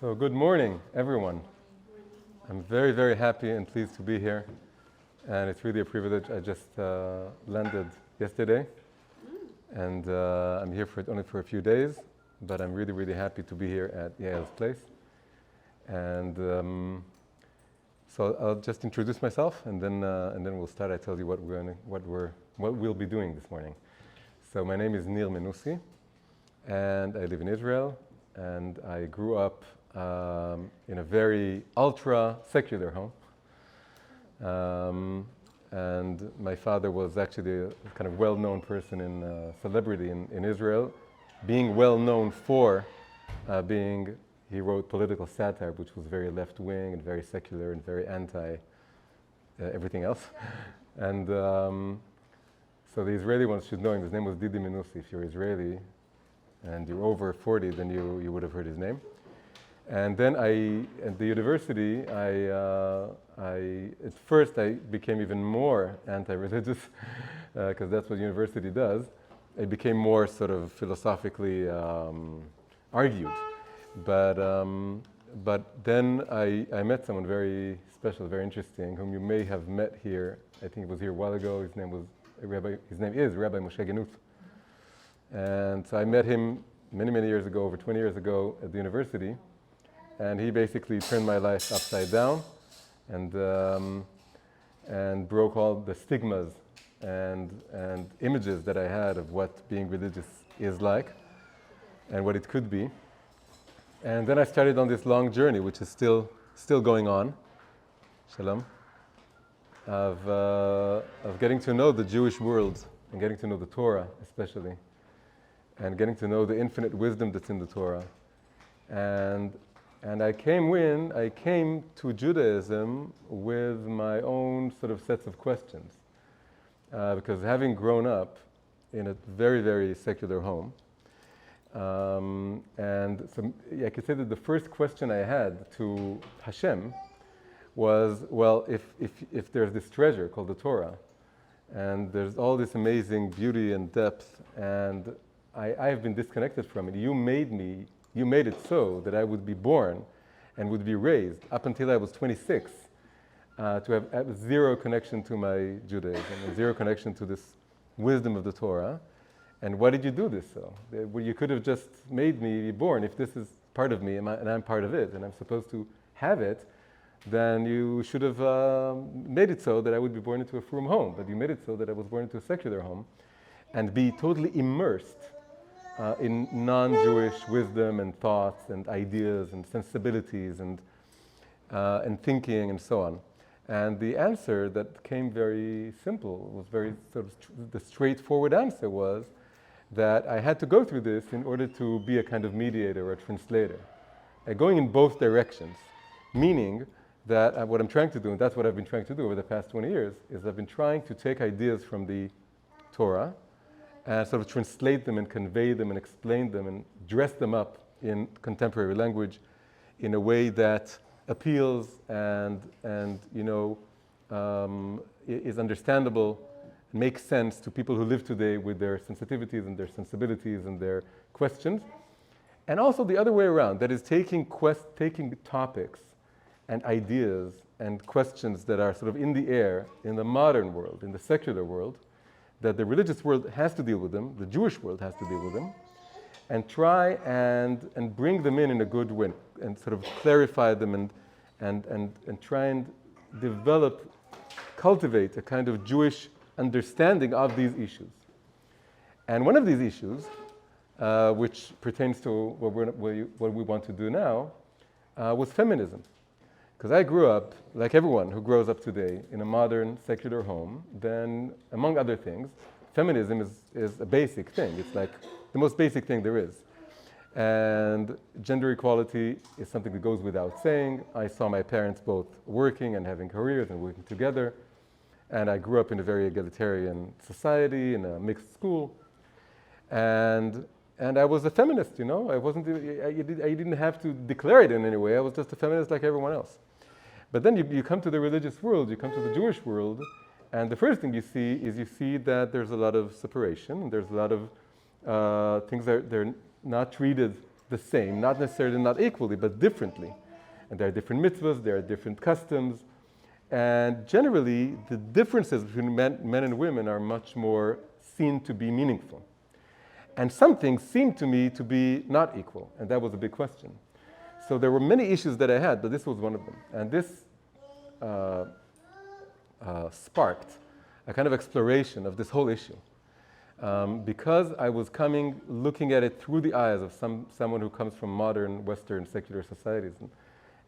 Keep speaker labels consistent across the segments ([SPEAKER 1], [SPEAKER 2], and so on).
[SPEAKER 1] So good morning, everyone. I'm very, very happy and pleased to be here. And it's really a privilege. I just landed yesterday. And I'm here only for a few days. But I'm really, really happy to be here at Yael's place. And so I'll just introduce myself, and then we'll start. I tell you what we'll be doing this morning. So my name is Menussi, and I live in Israel. And I grew up in a very ultra-secular home. And my father was actually a kind of well-known person in celebrity in Israel, being well-known for he wrote political satire, which was very left-wing and very secular and very anti everything else. And so the Israeli ones should know him. His name was Didi Menussi. If you're Israeli and you're over 40, then you would have heard his name. And then at the university, at first I became even more anti-religious, because that's what university does. I became more sort of philosophically argued. But then I met someone very special, very interesting, whom you may have met here. I think it was here a while ago. His name is Rabbi Moshe Genut. And so I met him many, many years ago, over 20 years ago at the university. And he basically turned my life upside down and broke all the stigmas and images that I had of what being religious is like and what it could be. And then I started on this long journey, which is still going on, shalom, of getting to know the Jewish world and getting to know the Torah especially, and getting to know the infinite wisdom that's in the Torah. And I came to Judaism with my own sort of sets of questions, because having grown up in a very, very secular home, and so I could say that the first question I had to Hashem was, well, if there's this treasure called the Torah, and there's all this amazing beauty and depth, and I have been disconnected from it. You made it so that I would be born and would be raised up until I was 26 to have zero connection to my Judaism and zero connection to this wisdom of the Torah. And why did you do this so? You could have just made me be born. If this is part of me and I'm part of it and I'm supposed to have it, then you should have made it so that I would be born into a frum home. But you made it so that I was born into a secular home and be totally immersed in non-Jewish wisdom and thoughts and ideas and sensibilities and thinking and so on. And the answer that came very simple, was very sort of the straightforward answer was that I had to go through this in order to be a kind of mediator or a translator, going in both directions, meaning that what I'm trying to do, and that's what I've been trying to do over the past 20 years, is I've been trying to take ideas from the Torah and sort of translate them and convey them and explain them and dress them up in contemporary language in a way that appeals and is understandable, makes sense to people who live today with their sensitivities and their sensibilities and their questions. And also the other way around, that is taking topics and ideas and questions that are sort of in the air in the modern world, in the secular world, that the religious world has to deal with them, the Jewish world has to deal with them, and try and bring them in a good way, and sort of clarify them and try and cultivate a kind of Jewish understanding of these issues. And one of these issues, which pertains to what we want to do now, was feminism. Because I grew up, like everyone who grows up today, in a modern secular home, then, among other things, feminism is a basic thing. It's like the most basic thing there is. And gender equality is something that goes without saying. I saw my parents both working and having careers and working together. And I grew up in a very egalitarian society, in a mixed school. And I was a feminist, I didn't have to declare it in any way. I was just a feminist like everyone else. But then you come to the religious world, you come to the Jewish world, and the first thing you see that there's a lot of separation, and there's a lot of things that they're not treated the same, not necessarily not equally, but differently. And there are different mitzvahs, there are different customs, and generally the differences between men and women are much more seen to be meaningful. And some things seemed to me to be not equal, and that was a big question. So there were many issues that I had, but this was one of them. And this sparked a kind of exploration of this whole issue. Because I was looking at it through the eyes of someone who comes from modern Western secular societies,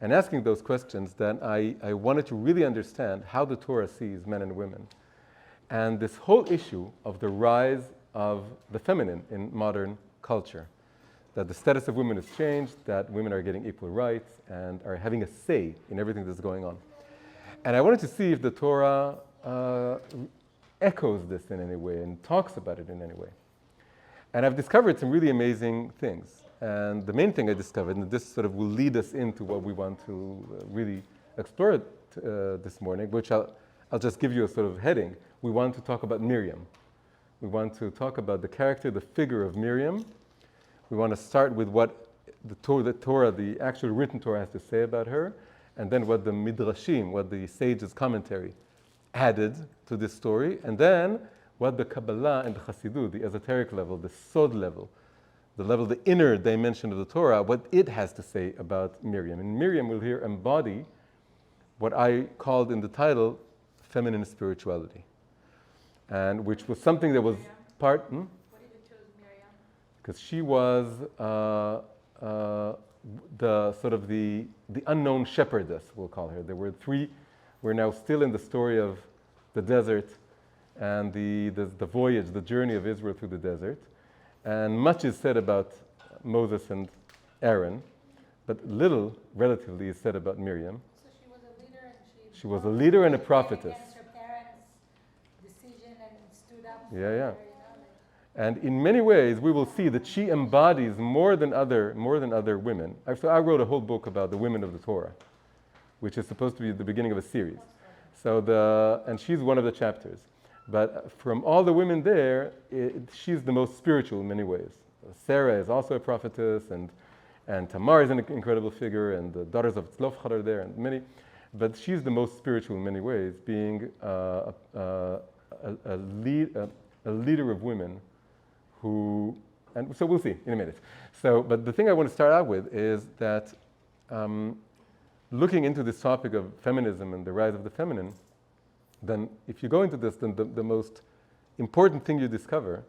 [SPEAKER 1] and asking those questions, then I wanted to really understand how the Torah sees men and women. And this whole issue of the rise of the feminine in modern culture, that the status of women has changed, that women are getting equal rights and are having a say in everything that's going on. And I wanted to see if the Torah echoes this in any way and talks about it in any way. And I've discovered some really amazing things. And the main thing I discovered, and this sort of will lead us into what we want to really explore this morning, which I'll just give you a sort of heading. We want to talk about Miriam. We want to talk about the character, the figure of Miriam. We want to start with what the Torah, the actual written Torah has to say about her, and then what the Midrashim, what the sages' commentary added to this story, and then what the Kabbalah and the Chassidut, the esoteric level, the Sod level, the inner dimension of the Torah, what it has to say about Miriam. And Miriam will here embody what I called in the title feminine spirituality, and which was something that was part.
[SPEAKER 2] What did you choose Miriam?
[SPEAKER 1] Because she was the sort of the unknown shepherdess, we'll call her. There were three. We're now still in the story of the desert and the voyage, the journey of Israel through the desert. And much is said about Moses and Aaron, but little, relatively, is said about Miriam.
[SPEAKER 2] So she was a leader, and
[SPEAKER 1] she was a leader and a prophetess.
[SPEAKER 2] Against her parents' decision and stood up.
[SPEAKER 1] Yeah, yeah. And in many ways, we will see that she embodies more than other women. So I wrote a whole book about the women of the Torah, which is supposed to be the beginning of a series. And she's one of the chapters. But from all the women there, she's the most spiritual in many ways. Sarah is also a prophetess, and Tamar is an incredible figure, and the daughters of Tzlofchad are there, and many. But she's the most spiritual in many ways, being a leader of women who, and so we'll see in a minute. But the thing I want to start out with is that looking into this topic of feminism and the rise of the feminine, then if you go into this, then the most important thing you discover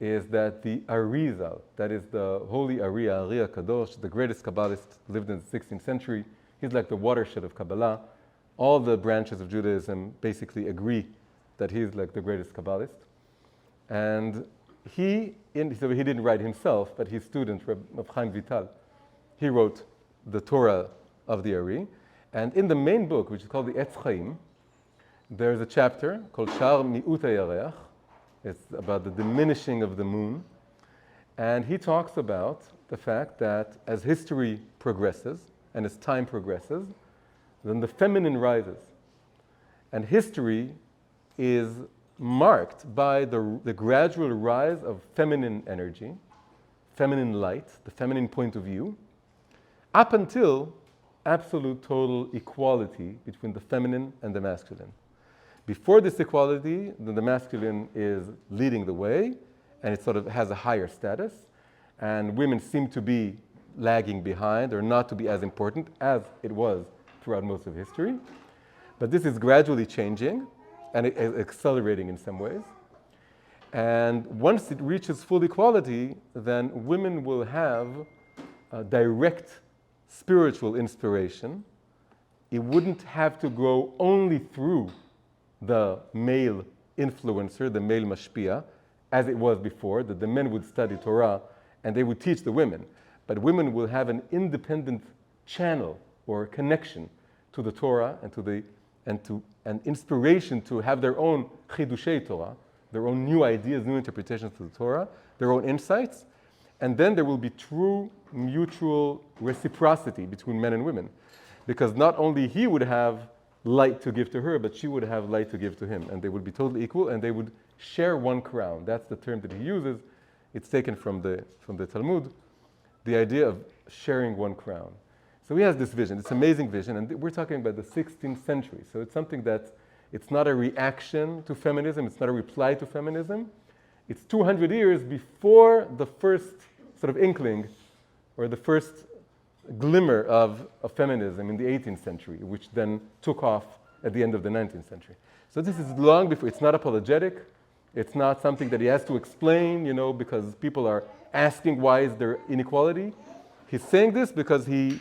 [SPEAKER 1] is that the Arizal, that is the holy Ari Kadosh, the greatest Kabbalist, lived in the 16th century. He's like the watershed of Kabbalah. All the branches of Judaism basically agree that he's like the greatest Kabbalist. And so he didn't write himself, but his student, Rav Chaim Vital, he wrote the Torah of the Ari. And in the main book, which is called the Etz Chaim, there's a chapter called Shar Mi'ut HaYareach. It's about the diminishing of the moon. And he talks about the fact that as history progresses and as time progresses, then the feminine rises. And history is marked by the gradual rise of feminine energy, feminine light, the feminine point of view, up until absolute total equality between the feminine and the masculine. Before this equality, then the masculine is leading the way, and it sort of has a higher status, and women seem to be lagging behind or not to be as important as it was throughout most of history. But this is gradually changing, and it is accelerating in some ways. And once it reaches full equality, then women will have a direct spiritual inspiration. It wouldn't have to go only through the male influencer, the male mashpia, as it was before, that the men would study Torah and they would teach the women. But women will have an independent channel or connection to the Torah and to an inspiration to have their own chidushei Torah, their own new ideas, new interpretations to the Torah, their own insights, and then there will be true mutual reciprocity between men and women. Because not only he would have light to give to her, but she would have light to give to him, and they would be totally equal, and they would share one crown. That's the term that he uses. It's taken from the Talmud, the idea of sharing one crown. So he has this vision, this amazing vision, and we're talking about the 16th century. So it's something that, it's not a reaction to feminism, it's not a reply to feminism. It's 200 years before the first sort of inkling, or the first glimmer of feminism in the 18th century, which then took off at the end of the 19th century. So this is long before, it's not apologetic, it's not something that he has to explain, because people are asking why is there inequality. He's saying this because he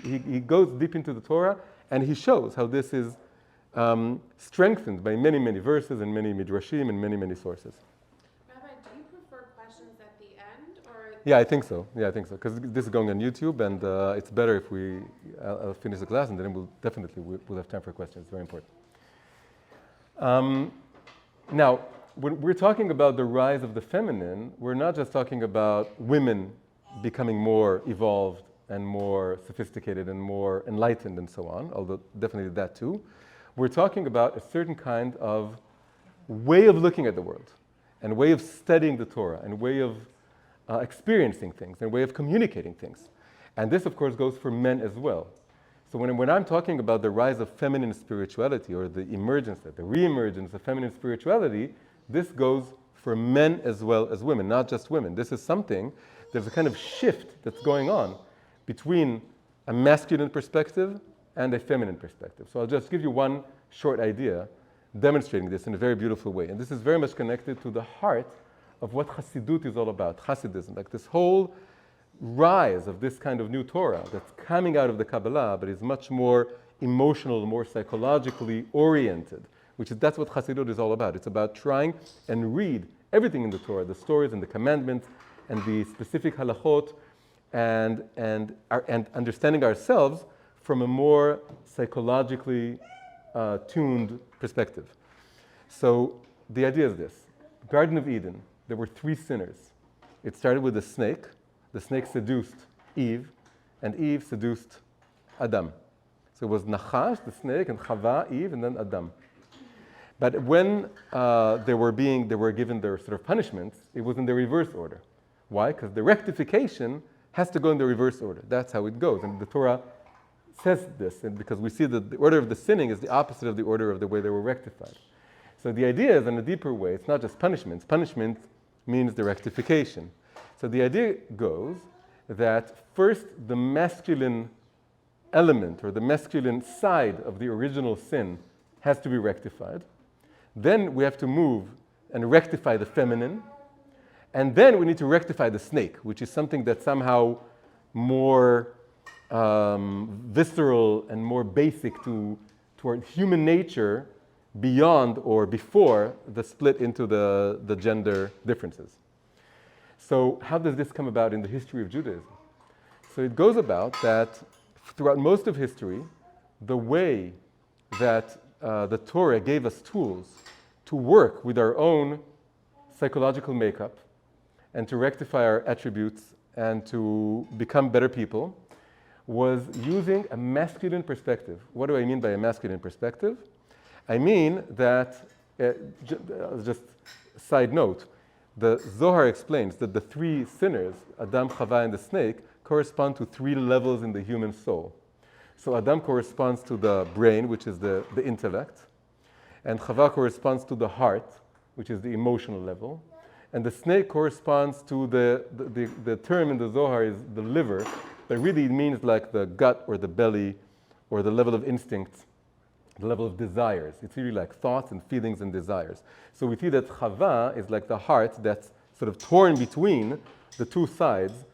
[SPEAKER 1] goes deep into the Torah, and he shows how this is strengthened by many, many verses and many midrashim and many, many sources.
[SPEAKER 3] Rabbi, do you prefer questions at the end, or?
[SPEAKER 1] Yeah, I think so, because this is going on YouTube, and it's better if I'll finish the class, and then we'll have time for questions. It's very important. Now, when we're talking about the rise of the feminine, we're not just talking about women becoming more evolved and more sophisticated and more enlightened and so on, although definitely that too. We're talking about a certain kind of way of looking at the world, and way of studying the Torah, and way of experiencing things, and way of communicating things. And this, of course, goes for men as well. So when I'm talking about the rise of feminine spirituality, or the emergence, the re-emergence of feminine spirituality, this goes for men as well as women, not just women. This is something, there's a kind of shift that's going on between a masculine perspective and a feminine perspective. So I'll just give you one short idea demonstrating this in a very beautiful way. And this is very much connected to the heart of what Chassidut is all about, Hasidism, like this whole rise of this kind of new Torah that's coming out of the Kabbalah, but is much more emotional, more psychologically oriented, that's what Chassidut is all about. It's about trying and read everything in the Torah, the stories and the commandments and the specific halachot, and understanding ourselves from a more psychologically tuned perspective. So the idea is this. Garden of Eden, there were 3 sinners. It started with the snake. The snake seduced Eve, and Eve seduced Adam. So it was Nachash, the snake, and Chava, Eve, and then Adam. But when they were given their sort of punishments, it was in the reverse order. Why? Because the rectification has to go in the reverse order. That's how it goes. And the Torah says this, and because we see that the order of the sinning is the opposite of the order of the way they were rectified. So the idea is, in a deeper way, it's not just punishments. Punishment means the rectification. So the idea goes that first the masculine element, or the masculine side of the original sin, has to be rectified. Then we have to move and rectify the feminine. And then we need to rectify the snake, which is something that's somehow more visceral and more basic toward human nature, beyond or before the split into the gender differences. So how does this come about in the history of Judaism? So it goes about that throughout most of history, the way that the Torah gave us tools to work with our own psychological makeup and to rectify our attributes and to become better people was using a masculine perspective. What do I mean by a masculine perspective? I mean that, just side note, the Zohar explains that the 3 sinners, Adam, Chava, and the snake, correspond to 3 levels in the human soul. So Adam corresponds to the brain, which is the intellect, and Chava corresponds to the heart, which is the emotional level, and the snake corresponds to the term in the Zohar is the liver, but really it means like the gut or the belly or the level of instincts, the level of desires. It's really like thoughts and feelings and desires. So we see that Chava is like the heart that's sort of torn between the 2 sides,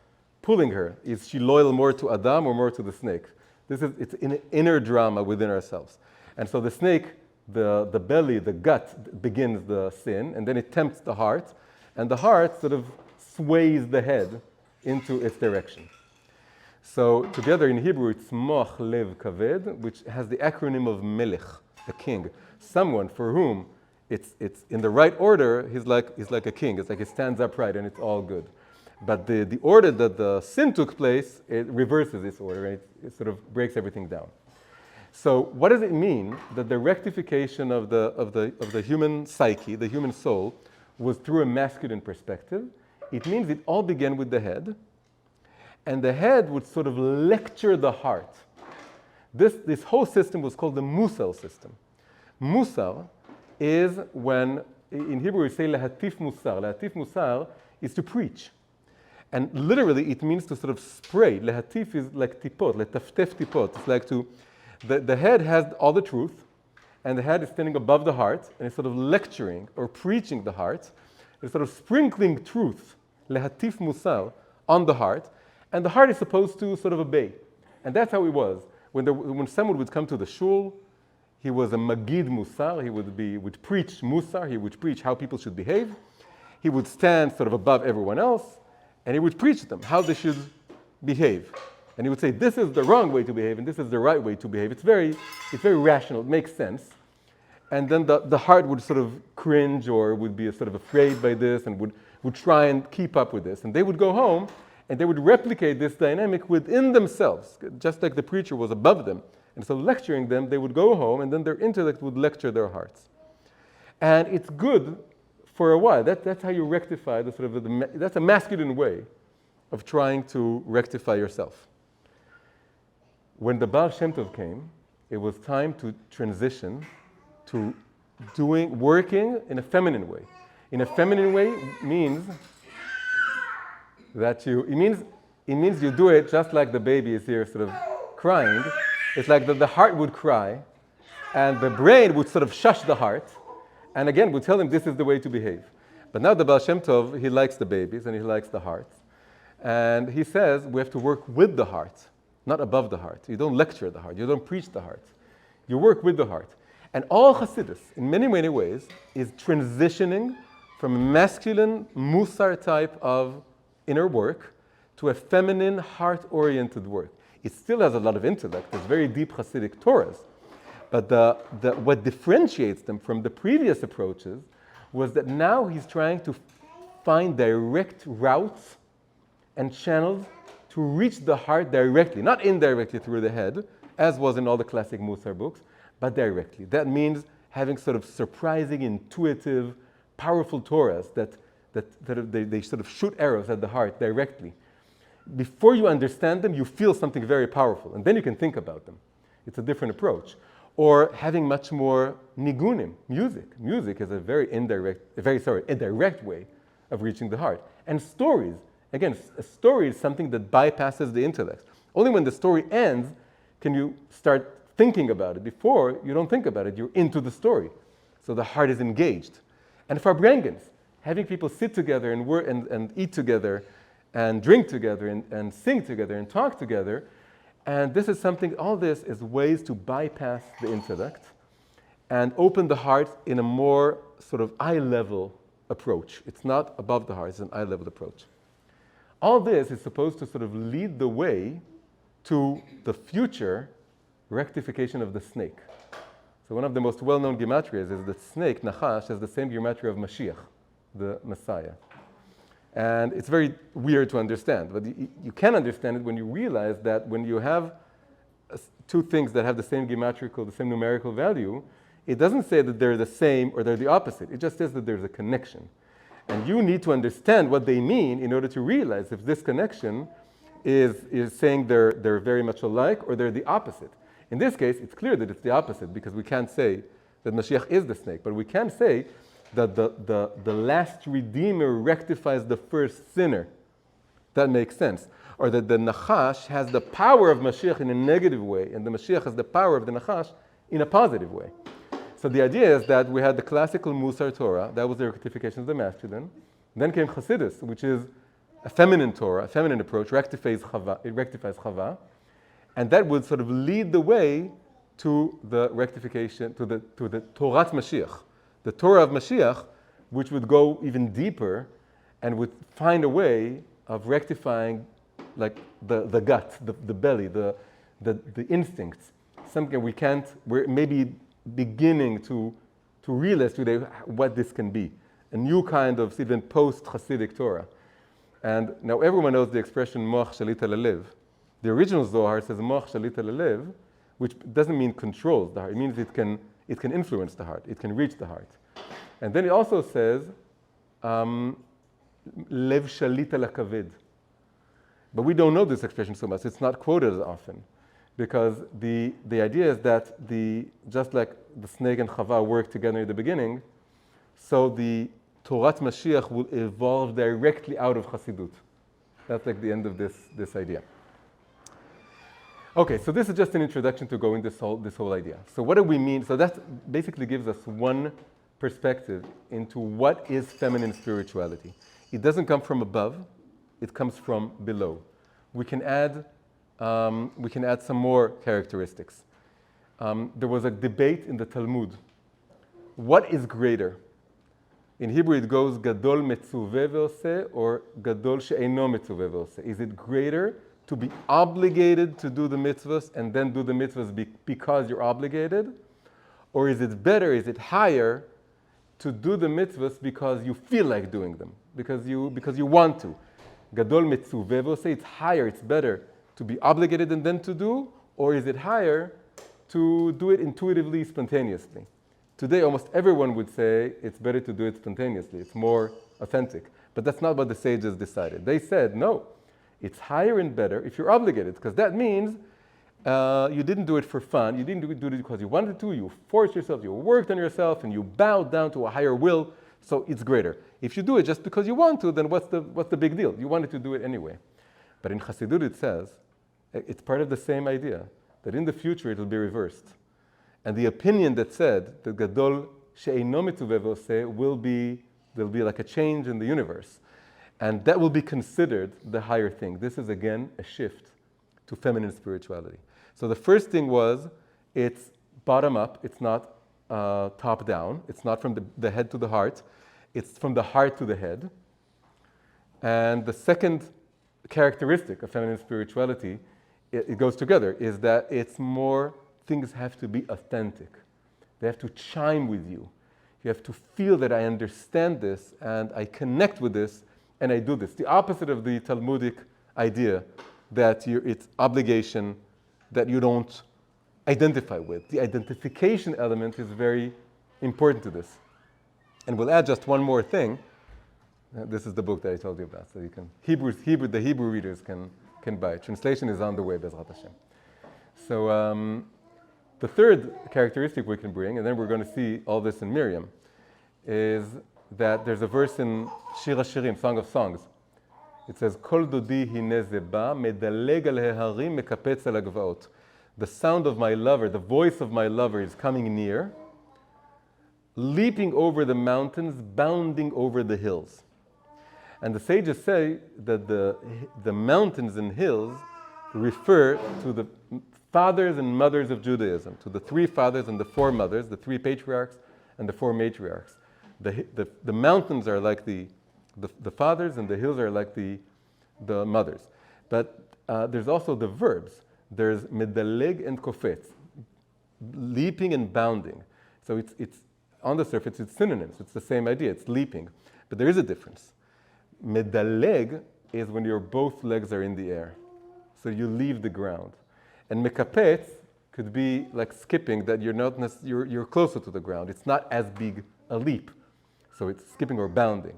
[SPEAKER 1] pulling her. Is she loyal more to Adam or more to the snake? It's an inner drama within ourselves. And so the snake, the belly, the gut begins the sin, and then it tempts the heart, and the heart sort of sways the head into its direction. So together in Hebrew, it's moch lev kaved, which has the acronym of melech, a king, someone for whom it's in the right order. He's like a king. It's like he stands upright and it's all good. But the order that the sin took place, it reverses this order, and it sort of breaks everything down. So what does it mean that the rectification of the human psyche, the human soul, was through a masculine perspective? It means it all began with the head. and the head would sort of lecture the heart. This whole system was called the Musar system. Musar is when, in Hebrew we say lehatif musar. Lehatif musar is to preach. And literally it means to sort of spray. Lehatif is like tipot, letaftef tipot. It's like the head has all the truth, and the head is standing above the heart, and it's sort of lecturing or preaching the heart. It's sort of sprinkling truth, lehatif musar, on the heart, and the heart is supposed to sort of obey. And that's how it was. When someone would come to the shul, he was a magid musar, he would preach musar, he would preach how people should behave. He would stand sort of above everyone else, and he would preach them how they should behave. And he would say, this is the wrong way to behave, and this is the right way to behave. It's very rational, it makes sense. And then the heart would sort of cringe or would be sort of afraid by this and would try and keep up with this. And they would go home and they would replicate this dynamic within themselves, just like the preacher was above them. And so lecturing them, they would go home and then their intellect would lecture their hearts. And it's good for a while. That's how you rectify the sort of, that's a masculine way of trying to rectify yourself. When the Baal Shem Tov came, it was time to transition to working in a feminine way. In a feminine way means that it means you do it just like the baby is here sort of crying. It's like the heart would cry, and the brain would sort of shush the heart, and again would tell him this is the way to behave. But now the Baal Shem Tov, he likes the babies and he likes the hearts. And he says we have to work with the heart, not above the heart. You don't lecture the heart, you don't preach the heart. You work with the heart. And all Hasidus, in many, many ways, is transitioning from a masculine musar type of inner work to a feminine, heart-oriented work. It still has a lot of intellect. There's very deep Hasidic Torahs. But what differentiates them from the previous approaches was that now he's trying to find direct routes and channels to reach the heart directly, not indirectly through the head, as was in all the classic Musar books, but directly. That means having sort of surprising, intuitive, powerful Torahs that they sort of shoot arrows at the heart directly. Before you understand them, you feel something very powerful, and then you can think about them. It's a different approach. Or having much more nigunim, music. Music is a very indirect way of reaching the heart. And stories. Again, a story is something that bypasses the intellect. Only when the story ends can you start thinking about it. Before, you don't think about it, you're into the story. So the heart is engaged. And farbrengens, having people sit together and work and eat together and drink together and sing together and talk together. And this is something, all this is ways to bypass the intellect and open the heart in a more sort of eye-level approach. It's not above the heart, it's an eye-level approach. All this is supposed to sort of lead the way to the future rectification of the snake. So one of the most well-known gematrias is that snake, Nachash, has the same gematria of Mashiach, the Messiah. And it's very weird to understand, but you can understand it when you realize that when you have two things that have the same gematria, the same numerical value, it doesn't say that they're the same or they're the opposite. It just says that there's a connection. And you need to understand what they mean in order to realize if this connection is saying they're very much alike or they're the opposite. In this case, it's clear that it's the opposite because we can't say that Mashiach is the snake, but we can say that the last Redeemer rectifies the first sinner. That makes sense. Or that the Nachash has the power of Mashiach in a negative way, and the Mashiach has the power of the Nachash in a positive way. So the idea is that we had the classical Musar Torah, that was the rectification of the masculine. Then came Chassidus, which is a feminine Torah, a feminine approach, it rectifies Chava. And that would sort of lead the way to the rectification, to the Torat Mashiach. The Torah of Mashiach, which would go even deeper and would find a way of rectifying like the gut, the belly, the instincts. Something we're maybe beginning to realize today what this can be. A new kind of even post-Hasidic Torah. And now everyone knows the expression Moach Shalit al Alev. The original Zohar says Moach Shalit al Alev, which doesn't mean controls the heart. It means it can influence the heart. It can reach the heart. And then it also says Lev Shalit al Kaved. But we don't know this expression so much. It's not quoted as often. Because the idea is that just like the snake and Chava work together in the beginning, so the Torat Mashiach will evolve directly out of Chassidut. That's like the end of this idea. Okay, so this is just an introduction to go in this whole idea. So what do we mean? So that basically gives us one perspective into what is feminine spirituality. It doesn't come from above, it comes from below. We can add some more characteristics. There was a debate in the Talmud. What is greater? In Hebrew it goes Gadol Metzuveh Ve'oseh or Gadol She'eino Metzuveh Ve'oseh. Is it greater to be obligated to do the mitzvahs and then do the mitzvahs because you're obligated? Or is it better, is it higher to do the mitzvahs because you feel like doing them, because you want to? Gadol Metzuveh Ve'oseh, it's higher, it's better to be obligated and then to do, or is it higher to do it intuitively, spontaneously? Today, almost everyone would say it's better to do it spontaneously. It's more authentic. But that's not what the sages decided. They said, no, it's higher and better if you're obligated, because that means you didn't do it for fun. You didn't do it because you wanted to. You forced yourself. You worked on yourself, and you bowed down to a higher will. So it's greater. If you do it just because you want to, then what's the big deal? You wanted to do it anyway. But in Chassidut it says, it's part of the same idea, that in the future it will be reversed. And the opinion that said that Gadol She'eino Metzuveh Ve'oseh there'll be like a change in the universe. And that will be considered the higher thing. This is again a shift to feminine spirituality. So the first thing was, it's bottom up, it's not top down, it's not from the head to the heart, it's from the heart to the head. And the second characteristic of feminine spirituality, it goes together, is that it's more, things have to be authentic. They have to chime with you. You have to feel that I understand this and I connect with this and I do this. The opposite of the Talmudic idea that it's obligation that you don't identify with. The identification element is very important to this. And we'll add just one more thing. This is the book that I told you about, so you can, the Hebrew readers can buy it. Translation is on the way, Bezrat Hashem. So the third characteristic we can bring, and then we're going to see all this in Miriam, is that there's a verse in Shir HaShirim, Song of Songs. It says, Kol dodi hine ze ba, medaleg al heharim, mekapetz al hagvaot. The sound of my lover, the voice of my lover is coming near, leaping over the mountains, bounding over the hills. And the sages say that the mountains and hills refer to the fathers and mothers of Judaism, to the three fathers and the four mothers, the three patriarchs and the four matriarchs. The mountains are like the fathers and the hills are like the mothers. But there's also the verbs. There's medaleg and kofetz, leaping and bounding. So it's on the surface, it's synonyms. It's the same idea. It's leaping. But there is a difference. Medaleg is when your both legs are in the air. So you leave the ground. And mekapetz could be like skipping, that you're closer to the ground. It's not as big a leap. So it's skipping or bounding.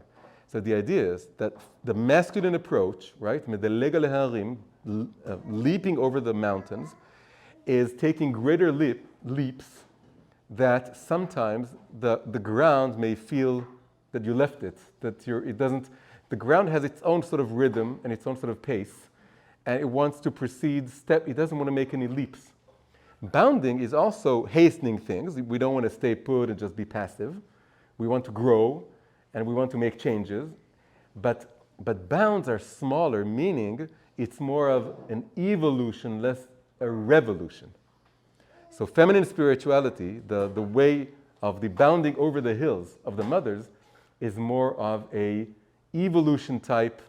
[SPEAKER 1] So the idea is that the masculine approach, right, medaleg al heharim, leaping over the mountains, is taking greater leaps that sometimes the ground may feel that you left it, that it doesn't. The ground has its own sort of rhythm and its own sort of pace, and it wants to proceed it doesn't want to make any leaps. Bounding is also hastening things. We don't want to stay put and just be passive. We want to grow and we want to make changes. But bounds are smaller, meaning it's more of an evolution, less a revolution. So feminine spirituality, the way of the bounding over the hills of the mothers, is more of a evolution type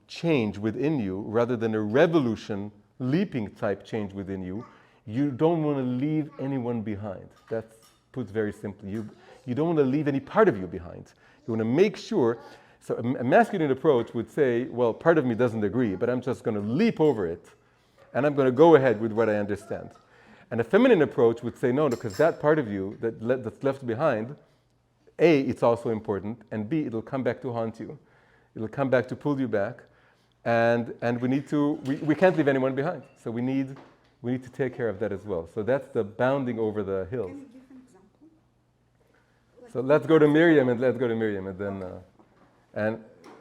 [SPEAKER 1] change within you rather than a revolution, leaping type change within you. You don't want to leave anyone behind. That's put very simply. You don't want to leave any part of you behind. You want to make sure. So a masculine approach would say, well, part of me doesn't agree, but I'm just going to leap over it and I'm going to go ahead with what I understand. And a feminine approach would say, no, because that part of you that's left behind, A, it's also important, and B, it'll come back to haunt you. It'll come back to pull you back, and we can't leave anyone behind. So we need to take care of that as well. So that's the bounding over the hills.
[SPEAKER 4] Can you give an example?
[SPEAKER 1] So let's go to Miriam, and then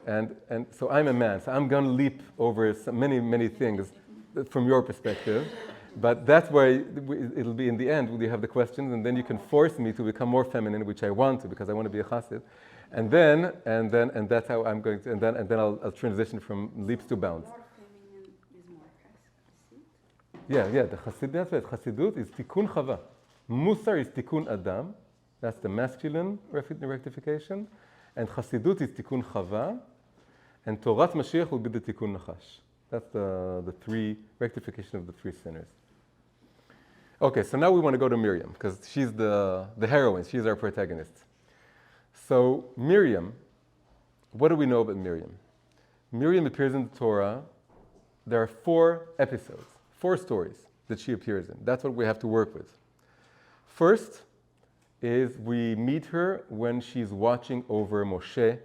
[SPEAKER 1] and so I'm a man, so I'm going to leap over many things from your perspective, but that's where it'll be in the end when you have the questions, and then you can force me to become more feminine, which I want to because I want to be a chassid, and that's how I'm going to, and then I'll transition from leaps to bounds.
[SPEAKER 4] More feminine is more chassid.
[SPEAKER 1] Yeah, the Chassidut is tikkun chava. Musar is tikkun adam. That's the masculine rectification. And Chassidut is tikkun chava. And Torat Mashiach will be the tikkun nachash. That's the three rectification of the three sinners. Okay, so now we want to go to Miriam, because she's the heroine. She's our protagonist. So Miriam, what do we know about Miriam? Miriam appears in the Torah. There are 4 episodes, 4 stories that she appears in. That's what we have to work with. First is we meet her when she's watching over Moshe,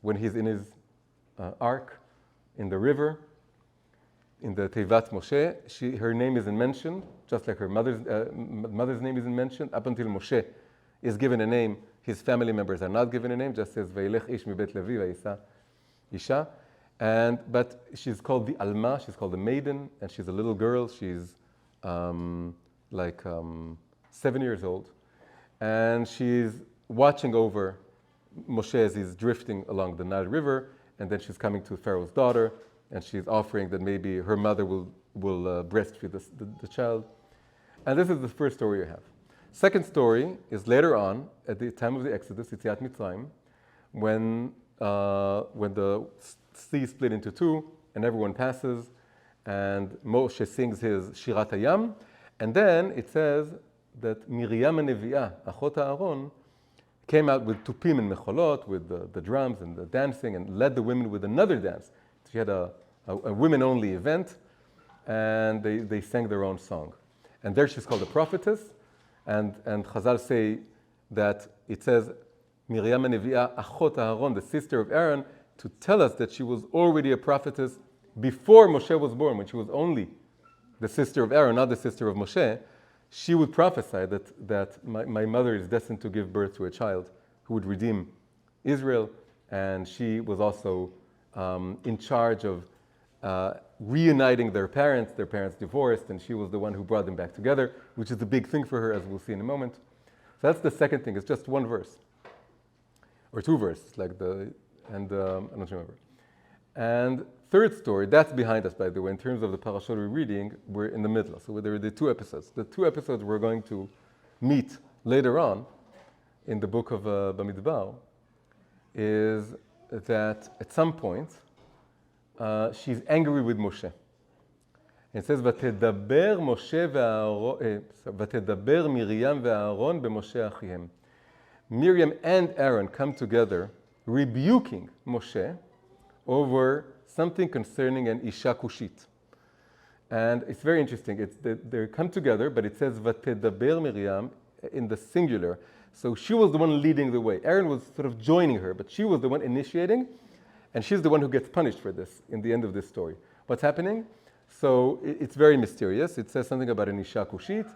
[SPEAKER 1] when he's in his ark in the river, in the Tevat Moshe. Her name isn't mentioned, just like her mother's name isn't mentioned. Up until Moshe is given a name, his family members are not given a name, just says Vayilech ish mibet Levi vayisa isha. But she's called the Alma, she's called the maiden, and she's a little girl. She's 7 years old. And she's watching over Moshe as he's drifting along the Nile River, and then she's coming to Pharaoh's daughter, and she's offering that maybe her mother will breastfeed the child. And this is the first story you have. Second story is later on, at the time of the Exodus, Yetziat Mitzrayim, when the sea split into 2, and everyone passes, and Moshe sings his Shirat Hayam, and then it says that Miriam HaNevi'ah, Achot Aaron, came out with tupim and mecholot, with the drums and the dancing, and led the women with another dance. She had a women-only event, and they sang their own song. And there she's called a prophetess, and Chazal say that it says Miriam HaNevi'ah, Achot Aaron, the sister of Aaron, to tell us that she was already a prophetess before Moshe was born, when she was only the sister of Aaron, not the sister of Moshe. She would prophesy that my mother is destined to give birth to a child who would redeem Israel, and she was also in charge of reuniting their parents. Their parents divorced, and she was the one who brought them back together, which is a big thing for her, as we'll see in a moment. So that's the second thing. It's just 1 verse, or 2 verses, I don't remember. And third story, that's behind us, by the way. In terms of the parashah we're reading, we're in the middle. So there are the 2 episodes. The 2 episodes we're going to meet later on in the book of Bamidbar is that at some point she's angry with Moshe. It says, "Vatedaber Moshe ve'Aaron, Vatedaber Miriam ve'Aaron b'Moshe achihem." Miriam and Aaron come together, rebuking Moshe over something concerning an Isha Kushit. And it's very interesting. They come together, but it says Vatedaber Miriam in the singular. So she was the one leading the way. Aaron was sort of joining her, but she was the one initiating, and she's the one who gets punished for this in the end of this story. What's happening? So it's very mysterious. It says something about an Isha Kushit.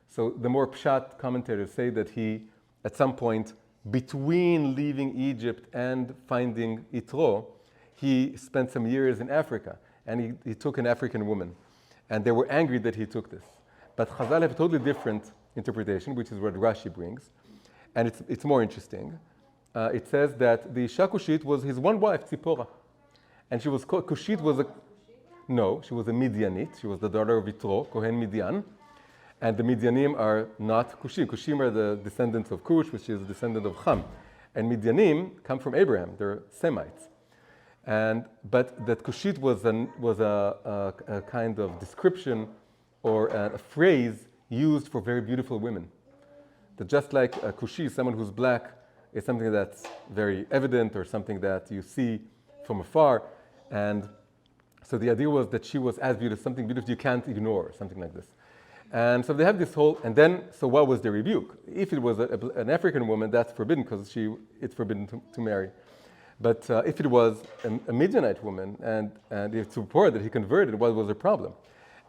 [SPEAKER 1] So the more Pshat commentators say that he, at some point, between leaving Egypt and finding Yitro, he spent some years in Africa, and he took an African woman. And they were angry that he took this. But Chazal have a totally different interpretation, which is what Rashi brings. And it's more interesting. It says that the Isha Kushit was his one wife, Tzipora. And she was called, Kushit was a, no, she was a Midianite. She was the daughter of Yitro, Kohen Midian. And the Midianim are not Kushim. Kushim are the descendants of Cush, which is a descendant of Ham. And Midianim come from Abraham. They're Semites. But that Kushit was a kind of description or a phrase used for very beautiful women. That just like a Kushi, someone who's black, is something that's very evident or something that you see from afar. And so the idea was that she was as beautiful, something beautiful you can't ignore, something like this. And so they have this whole, and then, so what was the rebuke? If it was an African woman, that's forbidden because it's forbidden to marry. But if it was a Midianite woman and it's reported that he converted, what was the problem?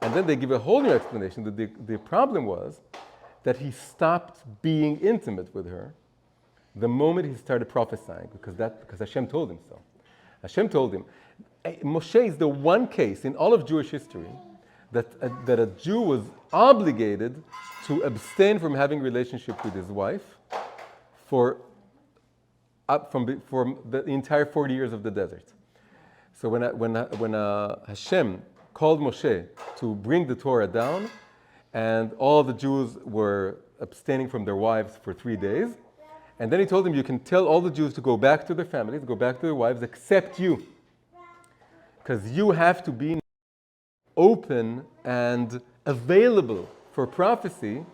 [SPEAKER 1] And then they give a whole new explanation that the problem was that he stopped being intimate with her the moment he started prophesying, because Hashem told him so. Hashem told him. Moshe is the one case in all of Jewish history that a Jew was obligated to abstain from having relationship with his wife for the entire 40 years of the desert. So when Hashem called Moshe to bring the Torah down, and all the Jews were abstaining from their wives for 3 days, and then he told them, you can tell all the Jews to go back to their families, go back to their wives, except you. Because you have to be open and available for prophecy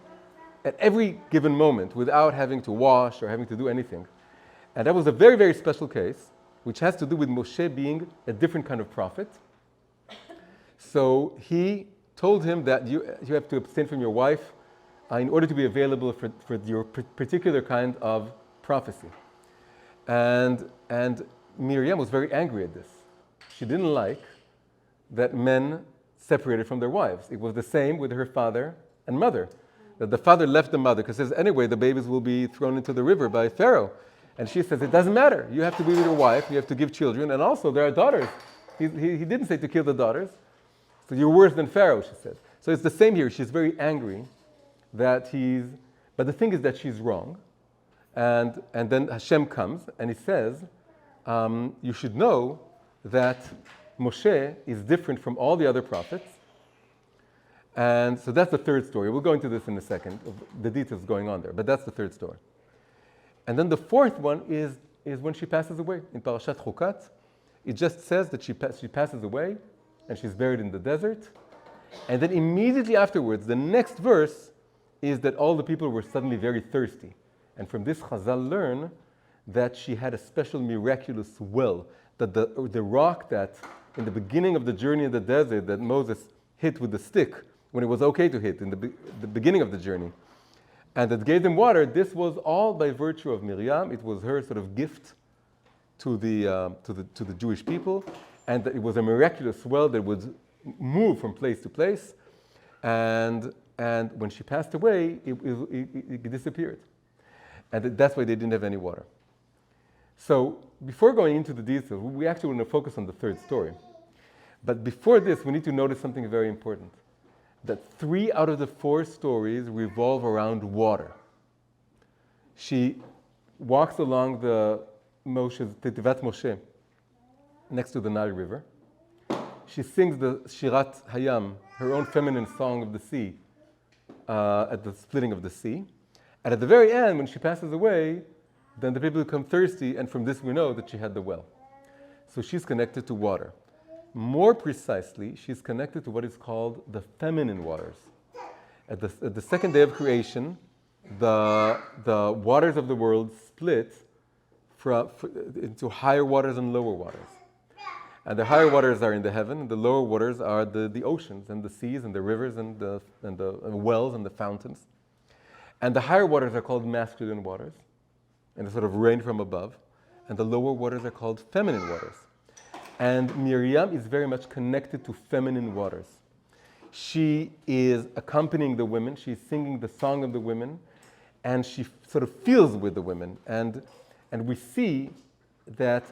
[SPEAKER 1] at every given moment without having to wash or having to do anything. And that was a very, very special case, which has to do with Moshe being a different kind of prophet. So he told him that you have to abstain from your wife in order to be available for your particular kind of prophecy. And Miriam was very angry at this. She didn't like that men separated from their wives. It was the same with her father and mother. That the father left the mother because he says, anyway, the babies will be thrown into the river by Pharaoh. And she says, it doesn't matter. You have to be with your wife, you have to give children, and also there are daughters. He didn't say to kill the daughters. So you're worse than Pharaoh, she said. So it's the same here. She's very angry that but the thing is that she's wrong. And then Hashem comes and he says, you should know that Moshe is different from all the other prophets. And so that's the third story. We'll go into this in a second, the details going on there, but that's the third story. And then the fourth one is when she passes away. In Parashat Chukat, it just says that she passes away and she's buried in the desert. And then immediately afterwards, the next verse is that all the people were suddenly very thirsty. And from this, Chazal learn that she had a special miraculous well, that the rock that in the beginning of the journey in the desert that Moses hit with the stick, when it was okay to hit in the beginning of the journey, and that gave them water, this was all by virtue of Miriam. It was her sort of gift to the Jewish people, and that it was a miraculous well that would move from place to place, and when she passed away, it disappeared. And that's why they didn't have any water. So before going into the details, we actually want to focus on the third story. But before this, we need to notice something very important. That 3 out of the 4 stories revolve around water. She walks along the Tetivat Moshe, next to the Nile River. She sings the Shirat Hayam, her own feminine song of the sea, at the splitting of the sea. And at the very end, when she passes away, then the people become thirsty, and from this we know that she had the well. So she's connected to water. More precisely, she's connected to what is called the feminine waters. At the second day of creation, the waters of the world split into higher waters and lower waters. And the higher waters are in the heaven, and the lower waters are the oceans and the seas and the rivers and the wells and the fountains. And the higher waters are called masculine waters, and they sort of rain from above. And the lower waters are called feminine waters. And Miriam is very much connected to feminine waters. She is accompanying the women, she's singing the song of the women, and she sort of feels with the women. And we see that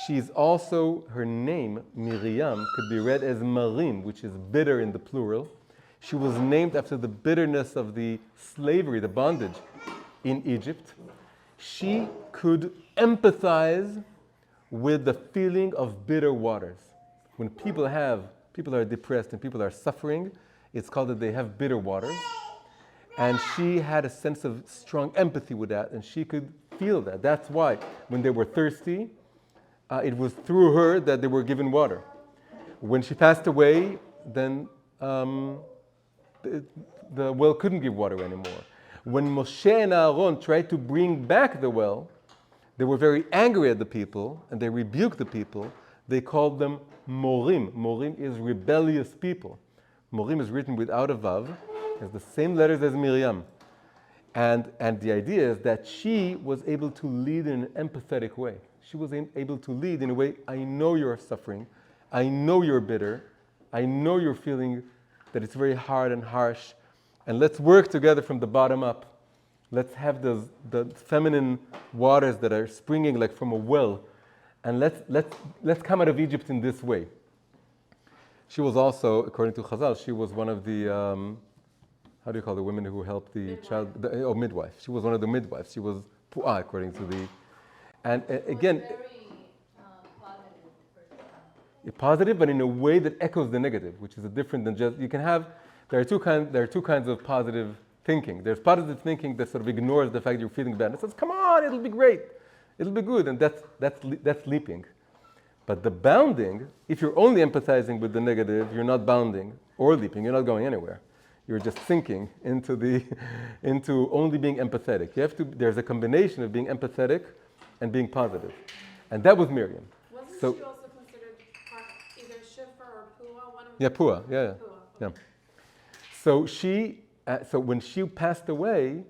[SPEAKER 1] she's also, her name, Miriam, could be read as Marim, which is bitter in the plural. She was named after the bitterness of the slavery, the bondage in Egypt. She could empathize with the feeling of bitter waters. When people are depressed and people are suffering, it's called that they have bitter waters. And she had a sense of strong empathy with that, and she could feel that. That's why when they were thirsty, it was through her that they were given water. When she passed away, then the well couldn't give water anymore. When Moshe and Aaron tried to bring back the well, they were very angry at the people, and they rebuked the people. They called them Morim. Morim is rebellious people. Morim is written without a vav, has the same letters as Miriam. And the idea is that she was able to lead in an empathetic way. She was able to lead in a way, I know you're suffering, I know you're bitter, I know you're feeling that it's very hard and harsh, and let's work together from the bottom up. Let's have the feminine waters that are springing like from a well, and let's come out of Egypt in this way. She was also, according to Chazal, she was one of the, how do you call the women who helped the child? Midwife. She was one of the midwives. She was pu'ah, according to the, and again,
[SPEAKER 2] Very positive person.
[SPEAKER 1] positive, but in a way that echoes the negative, which is different than just, you can have, there are two kinds of positive thinking. There's positive thinking that sort of ignores the fact you're feeling bad. It says, come on, it'll be great. It'll be good. And that's leaping. But the bounding, if you're only empathizing with the negative, you're not bounding or leaping. You're not going anywhere. You're just sinking into only being empathetic. There's a combination of being empathetic and being positive. And that was Miriam.
[SPEAKER 3] Wasn't
[SPEAKER 1] So,
[SPEAKER 3] she also considered either Shifra or Pua? One of
[SPEAKER 1] yeah,
[SPEAKER 3] them?
[SPEAKER 1] Pua, yeah.
[SPEAKER 3] Pua.
[SPEAKER 1] So so when she passed away,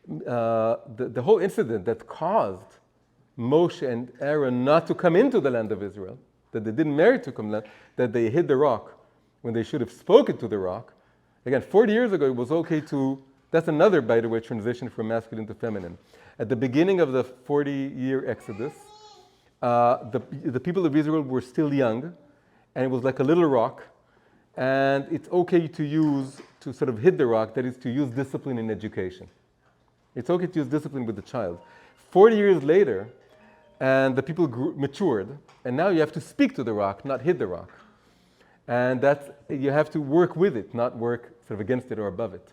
[SPEAKER 1] the whole incident that caused Moshe and Aaron not to come into the land of Israel, that they didn't marry to come land, that they hid the rock when they should have spoken to the rock. Again, 40 years ago, it was okay to, that's another, by the way, transition from masculine to feminine. At the beginning of the 40-year Exodus, the people of Israel were still young, and it was like a little rock, and it's okay to sort of hit the rock, that is to use discipline in education. It's okay to use discipline with the child. 40 years later, and the people matured, and now you have to speak to the rock, not hit the rock. And you have to work with it, not work sort of against it or above it.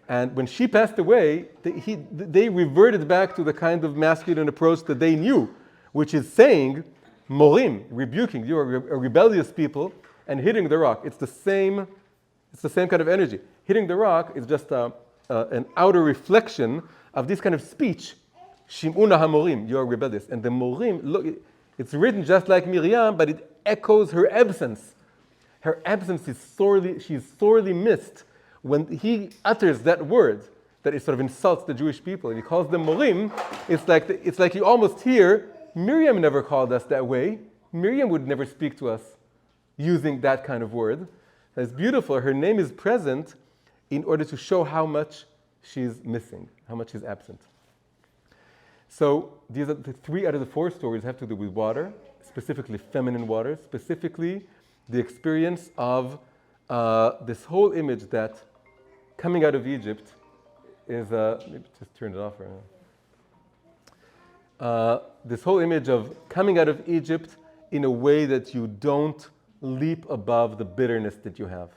[SPEAKER 1] And when she passed away, they reverted back to the kind of masculine approach that they knew, which is saying, morim, rebuking, you are a rebellious people, and hitting the rock. It's the same kind of energy. Hitting the rock is just an outer reflection of this kind of speech. Shim'una hamorim, you are rebellious. And the morim, look, it's written just like Miriam, but it echoes her absence. Her absence is she's sorely missed when he utters that word that it sort of insults the Jewish people. And he calls them morim. It's like you almost hear, Miriam never called us that way. Miriam would never speak to us using that kind of word. It's beautiful. Her name is present in order to show how much she's missing, how much she's absent. So these are the 3 out of the 4 stories have to do with water, specifically feminine water, specifically the experience of this whole image that coming out of Egypt is, maybe just turn it off right now. This whole image of coming out of Egypt in a way that you don't leap above the bitterness that you have.